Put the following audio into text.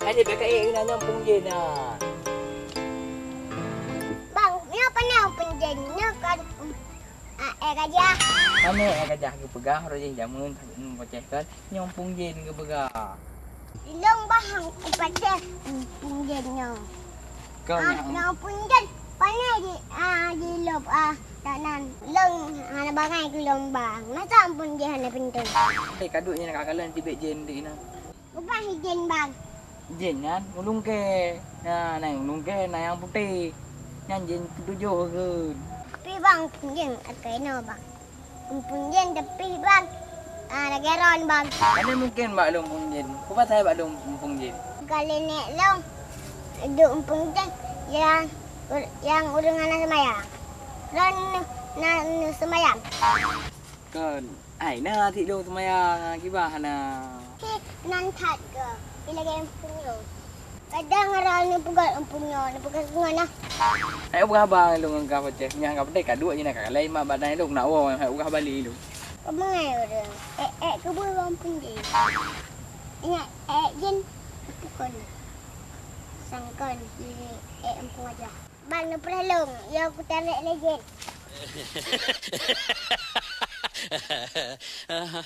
Ada pakai air nak nyampung je nak. Bang, ni apa ni penjengnya kan air gajah. Mana air gajah ke pegah rojeh jamun poceh kan nyampung je ke pegah. Long bahang pada penjengnya. Kau yang Nak penjeng pandai di lob tanan. Long ana bangai ke lombang. Masa pun dia hana pentung. kaduknya nak kakalan tibet jen dik na. Bukan hijen bang. Jen kan ulung ke. Nah, nang ulung ke nah yang putih. Yang jen tujuh ke. Tapi bang penjeng akai no bang. Penjeng tapi bang nagaron bang. Ada mungkin bak long pung jen. Ku pasal bak long pung jen. Kali nek long duk penjeng yang urang anak semayang. Ron na semayang. Kan ai na thi long semayang kibah na. Nan that ke. Bila game punyo. Kadang orang ni pegat punyo, ni pegat sungai nah. Ai ubah abang long ngah poceh. Nyang ngah pedai kaduk je nak kakalai mak badai long nak wo hai ubah bali long. Kau mengai orang. Ke buang punji. Ingat jen pukul. Sangkan di empung aja. Bang nak perlong, ya aku tarik lagi. Ha ha ha.